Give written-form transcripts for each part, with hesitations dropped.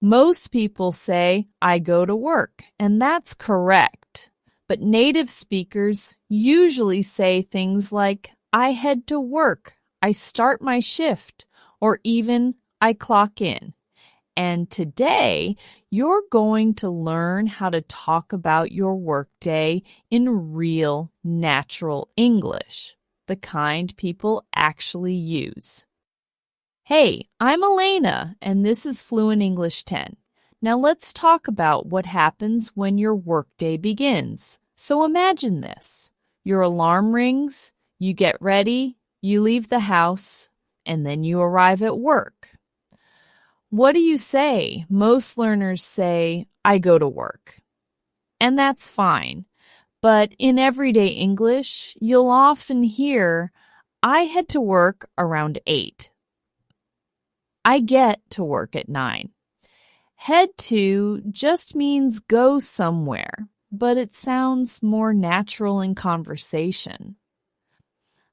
Most people say, I go to work, and that's correct. But native speakers usually say things like, I head to work, I start my shift, or even I clock in. And today, you're going to learn how to talk about your workday in real, natural English, the kind people actually use. Hey, I'm Elena, and this is Fluent English 10. Now let's talk about what happens when your workday begins. So imagine this. Your alarm rings, you get ready, you leave the house, and then you arrive at work. What do you say? Most learners say, I go to work. And that's fine. But in everyday English, you'll often hear, I head to work around 8. I get to work at 9. Head to just means go somewhere, but it sounds more natural in conversation.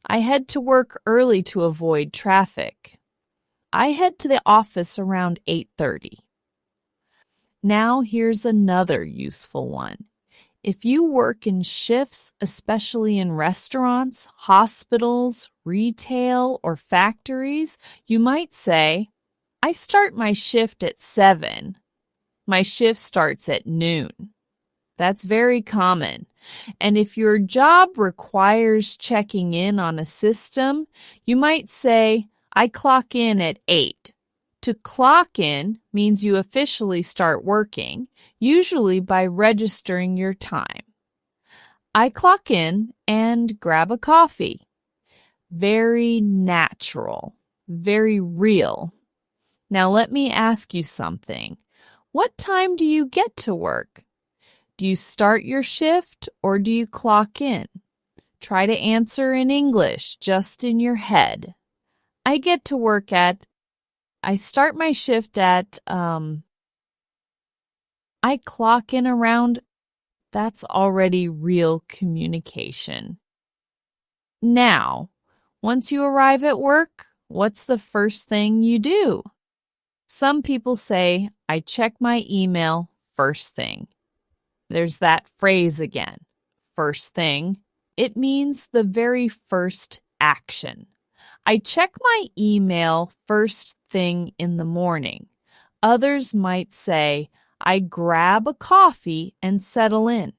I head to work early to avoid traffic. I head to the office around 8:30. Now here's another useful one. If you work in shifts, especially in restaurants, hospitals, retail, or factories, you might say, I start my shift at 7. My shift starts at noon. That's very common. And if your job requires checking in on a system, you might say, I clock in at 8. To clock in means you officially start working, usually by registering your time. I clock in and grab a coffee. Very natural, very real. Now let me ask you something. What time do you get to work? Do you start your shift or do you clock in? Try to answer in English, just in your head. I start my shift at, I clock in around, that's already real communication. Now, once you arrive at work, what's the first thing you do? Some people say, I check my email first thing. There's that phrase again, first thing. It means the very first action. I check my email first thing in the morning. Others might say, I grab a coffee and settle in.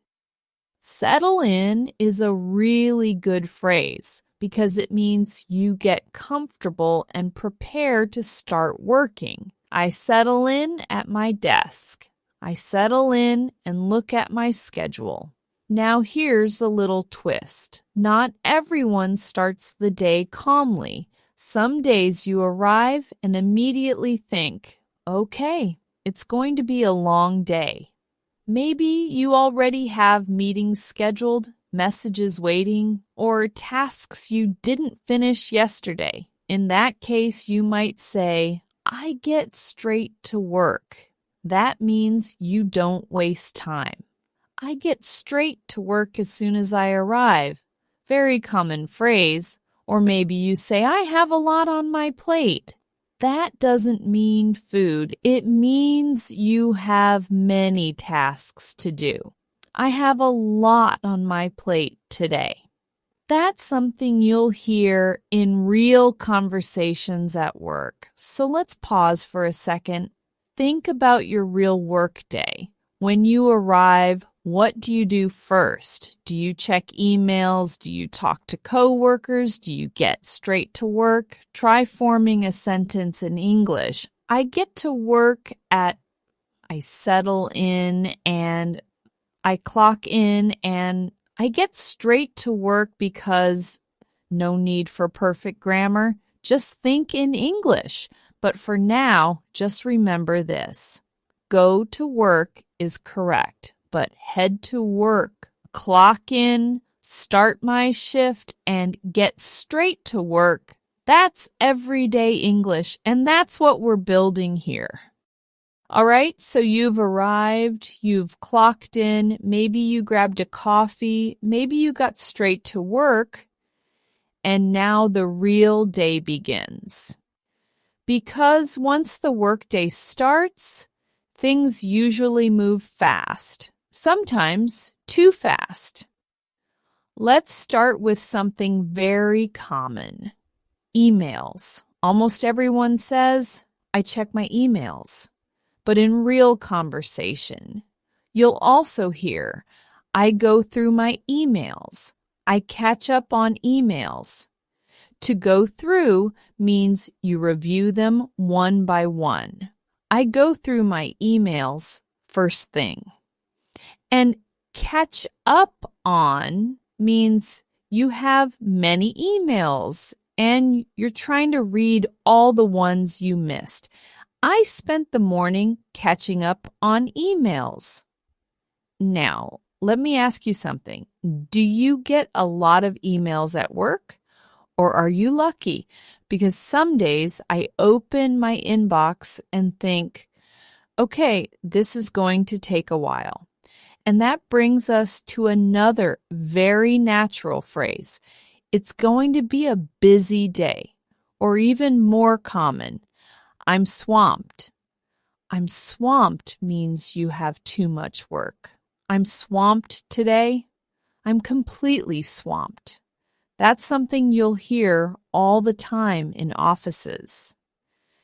Settle in is a really good phrase because it means you get comfortable and prepare to start working. I settle in at my desk. I settle in and look at my schedule. Now here's a little twist. Not everyone starts the day calmly. Some days you arrive and immediately think, okay, it's going to be a long day. Maybe you already have meetings scheduled, messages waiting, or tasks you didn't finish yesterday. In that case, you might say, I get straight to work. That means you don't waste time. I get straight to work as soon as I arrive. Very common phrase. Or maybe you say, I have a lot on my plate. That doesn't mean food. It means you have many tasks to do. I have a lot on my plate today. That's something you'll hear in real conversations at work. So let's pause for a second. Think about your real work day. When you arrive, what do you do first? Do you check emails? Do you talk to coworkers? Do you get straight to work? Try forming a sentence in English. I get to work at, I settle in and I clock in and I get straight to work because no need for perfect grammar. Just think in English. But for now, just remember this. Go to work is correct, but head to work, clock in, start my shift, and get straight to work. That's everyday English, and that's what we're building here. All right, so you've arrived, you've clocked in, maybe you grabbed a coffee, maybe you got straight to work, and now the real day begins. Because once the workday starts, Things usually move fast, sometimes too fast. Let's start with something very common. Emails. Almost everyone says, I check my emails. But in real conversation, you'll also hear, I go through my emails. I catch up on emails. To go through means you review them one by one. I go through my emails first thing. And catch up on means you have many emails and you're trying to read all the ones you missed. I spent the morning catching up on emails. Now, let me ask you something. Do you get a lot of emails at work? Or are you lucky? Because some days I open my inbox and think, okay, this is going to take a while. And that brings us to another very natural phrase. It's going to be a busy day, or even more common, I'm swamped. I'm swamped means you have too much work. I'm swamped today. I'm completely swamped. That's something you'll hear all the time in offices.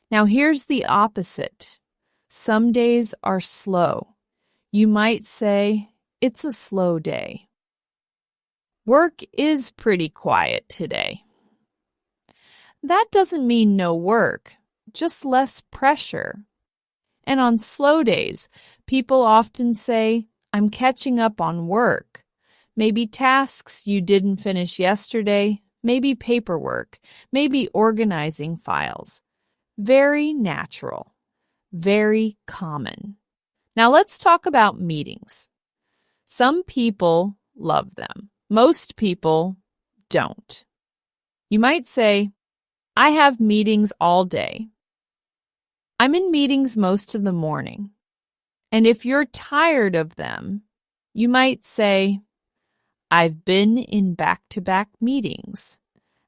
Now here's the opposite. Some days are slow. You might say, it's a slow day. Work is pretty quiet today. That doesn't mean no work, just less pressure. And on slow days, people often say, I'm catching up on work. Maybe tasks you didn't finish yesterday, maybe paperwork, maybe organizing files. Very natural, very common. Now let's talk about meetings. Some people love them. Most people don't. You might say, I have meetings all day. I'm in meetings most of the morning. And if you're tired of them, you might say, I've been in back-to-back meetings.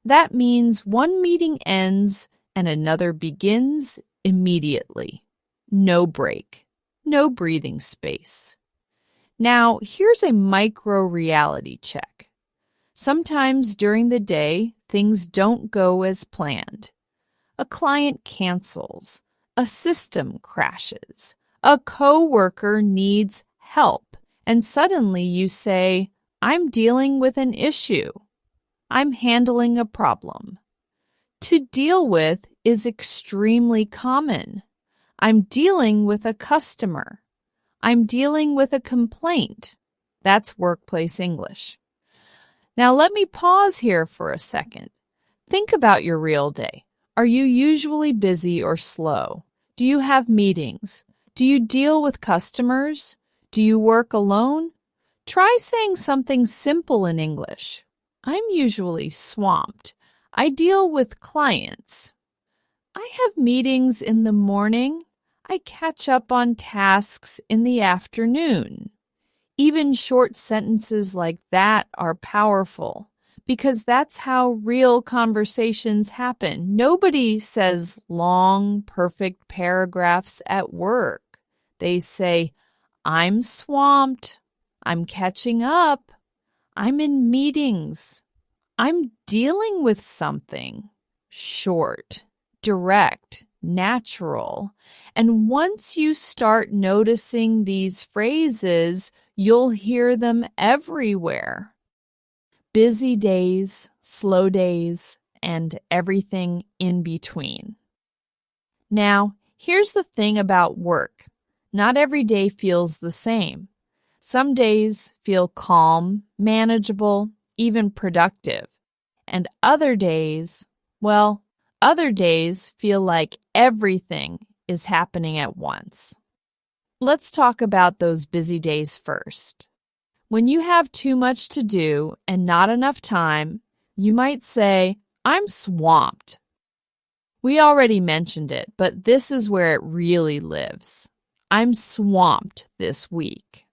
That means one meeting ends and another begins immediately. No break, no breathing space. Now, here's a micro-reality check. Sometimes during the day, things don't go as planned. A client cancels. A system crashes. A coworker needs help. And suddenly you say, I'm dealing with an issue. I'm handling a problem. To deal with is extremely common. I'm dealing with a customer. I'm dealing with a complaint. That's workplace English. Now let me pause here for a second. Think about your real day. Are you usually busy or slow? Do you have meetings? Do you deal with customers? Do you work alone? Try saying something simple in English. I'm usually swamped. I deal with clients. I have meetings in the morning. I catch up on tasks in the afternoon. Even short sentences like that are powerful because that's how real conversations happen. Nobody says long, perfect paragraphs at work. They say, I'm swamped. I'm catching up. I'm in meetings. I'm dealing with something. Short, direct, natural. And once you start noticing these phrases, you'll hear them everywhere. Busy days, slow days, and everything in between. Now, here's the thing about work. Not every day feels the same. Some days feel calm, manageable, even productive. And other days, other days feel like everything is happening at once. Let's talk about those busy days first. When you have too much to do and not enough time, you might say, I'm swamped. We already mentioned it, but this is where it really lives. I'm swamped this week.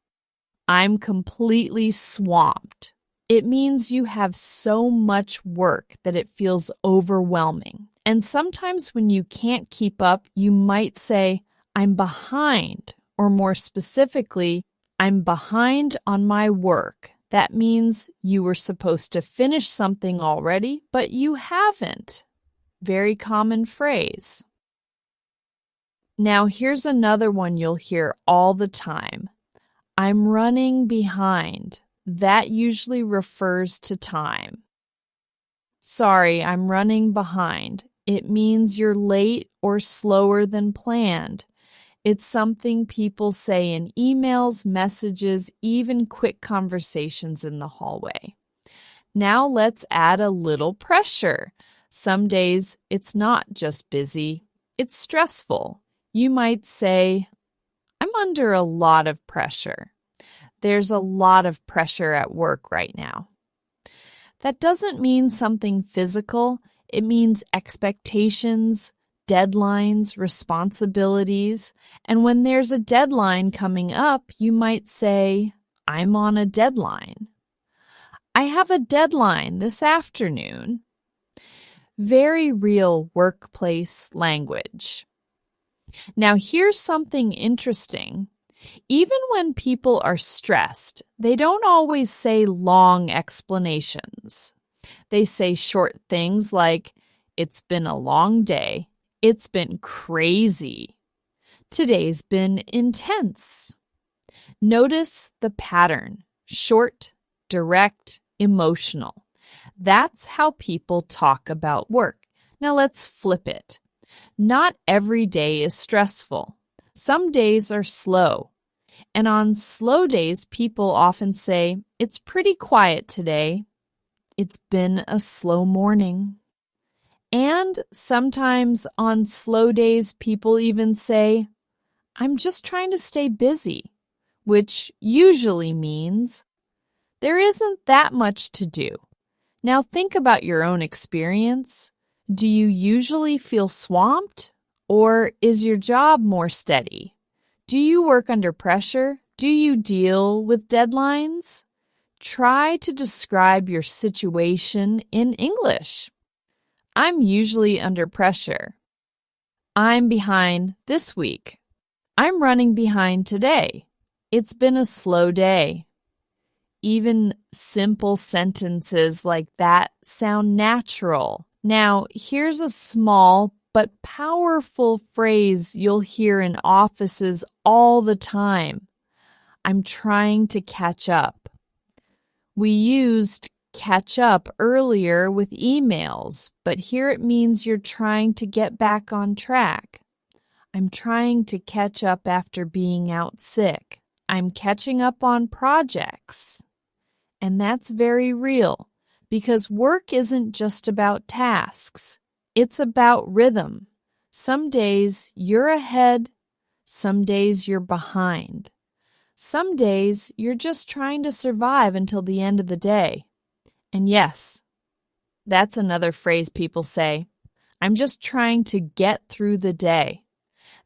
I'm completely swamped. It means you have so much work that it feels overwhelming. And sometimes when you can't keep up, you might say, I'm behind Or more specifically, I'm behind on my work. That means you were supposed to finish something already, but you haven't. Very common phrase. Now here's another one you'll hear all the time. I'm running behind. That usually refers to time. Sorry, I'm running behind. It means you're late or slower than planned. It's something people say in emails, messages, even quick conversations in the hallway. Now let's add a little pressure. Some days it's not just busy, it's stressful. You might say, I'm under a lot of pressure. There's a lot of pressure at work right now. That doesn't mean something physical. It means expectations, deadlines, responsibilities. And when there's a deadline coming up, you might say, I'm on a deadline. I have a deadline this afternoon. Very real workplace language. Now, here's something interesting. Even when people are stressed, they don't always say long explanations. They say short things like, it's been a long day. It's been crazy. Today's been intense. Notice the pattern. Short, direct, emotional. That's how people talk about work. Now let's flip it. Not every day is stressful. Some days are slow. And on slow days, people often say, it's pretty quiet today. It's been a slow morning. And sometimes on slow days, people even say, I'm just trying to stay busy, which usually means there isn't that much to do. Now think about your own experience. Do you usually feel swamped, or is your job more steady? Do you work under pressure? Do you deal with deadlines? Try to describe your situation in English. I'm usually under pressure. I'm behind this week. I'm running behind today. It's been a slow day. Even simple sentences like that sound natural. Now, here's a small but powerful phrase you'll hear in offices all the time. I'm trying to catch up. We used catch up earlier with emails, but here it means you're trying to get back on track. I'm trying to catch up after being out sick. I'm catching up on projects. And that's very real, because work isn't just about tasks. It's about rhythm. Some days you're ahead, some days you're behind. Some days you're just trying to survive until the end of the day. And yes, that's another phrase people say. I'm just trying to get through the day.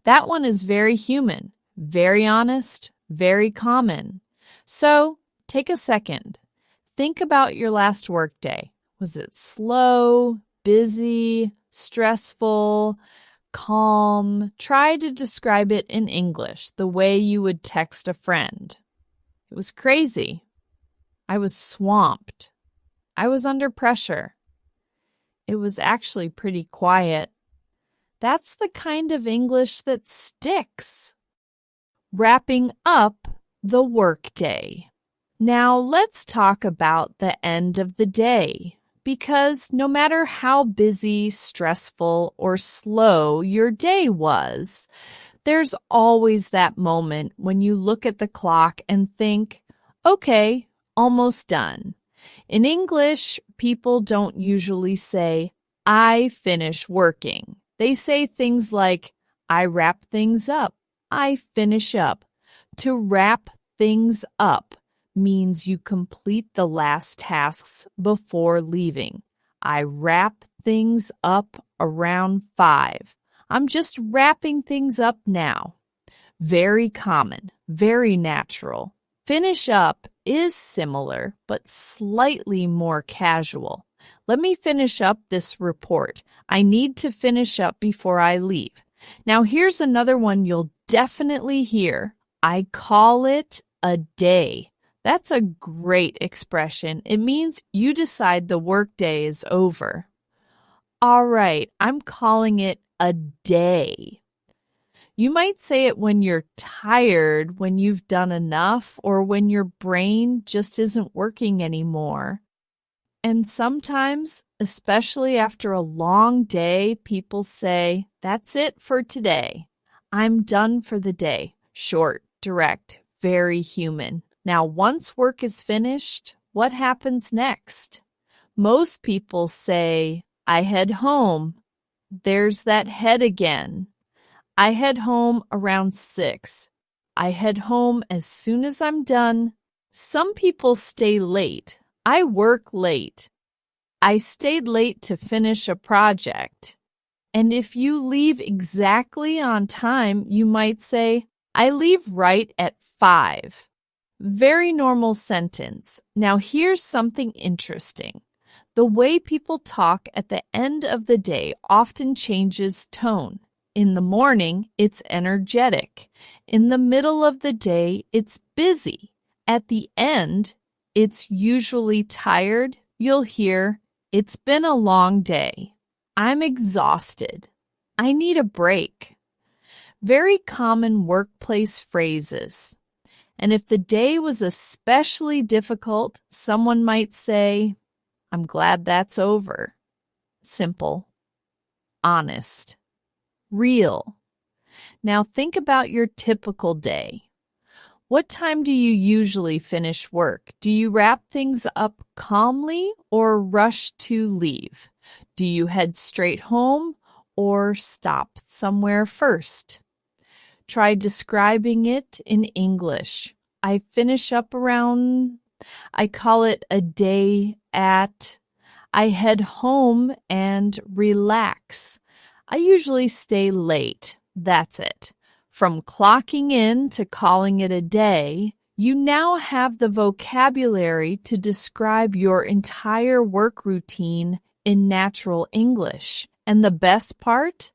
That one is very human, very honest, very common. So take a second. Think about your last workday. Was it slow, busy, stressful, calm? Try to describe it in English, the way you would text a friend. It was crazy. I was swamped. I was under pressure. It was actually pretty quiet. That's the kind of English that sticks. Wrapping up the workday. Now let's talk about the end of the day, because no matter how busy, stressful, or slow your day was, there's always that moment when you look at the clock and think, okay, almost done. In English, people don't usually say, I finish working. They say things like, I wrap things up. I finish up. To wrap things up means you complete the last tasks before leaving. I wrap things up around 5. I'm just wrapping things up now. Very common, very natural. Finish up is similar, but slightly more casual. Let me finish up this report. I need to finish up before I leave. Now here's another one you'll definitely hear I call it a day. That's a great expression. It means you decide the workday is over. All right, I'm calling it a day. You might say it when you're tired, when you've done enough, or when your brain just isn't working anymore. And sometimes, especially after a long day, people say, "That's it for today. I'm done for the day." Short, direct, very human. Now, once work is finished, what happens next? Most people say, "I head home." There's that head again. I head home around 6. I head home as soon as I'm done. Some people stay late. I work late. I stayed late to finish a project. And if you leave exactly on time, you might say, "I leave right at 5. Very normal sentence. Now here's something interesting. The way people talk at the end of the day often changes tone. In the morning, it's energetic. In the middle of the day, it's busy. At the end, it's usually tired. You'll hear, "It's been a long day. I'm exhausted. I need a break." Very common workplace phrases. And if the day was especially difficult, someone might say, "I'm glad that's over." Simple, honest, real. Now think about your typical day. What time do you usually finish work? Do you wrap things up calmly or rush to leave? Do you head straight home or stop somewhere first? Try describing it in English. I finish up around, I call it a day at, I head home and relax. I usually stay late. That's it. From clocking in to calling it a day, you now have the vocabulary to describe your entire work routine in natural English. And the best part?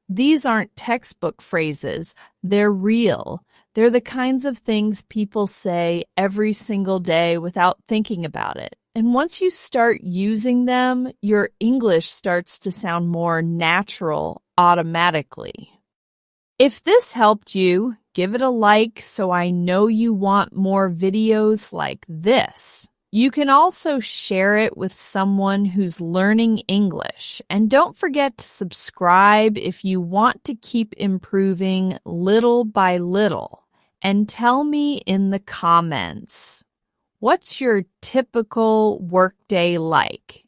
These aren't textbook phrases. They're real. They're the kinds of things people say every single day without thinking about it. And once you start using them, your English starts to sound more natural automatically. If this helped you, give it a like so I know you want more videos like this. You can also share it with someone who's learning English. And don't forget to subscribe if you want to keep improving little by little. And tell me in the comments, what's your typical workday like?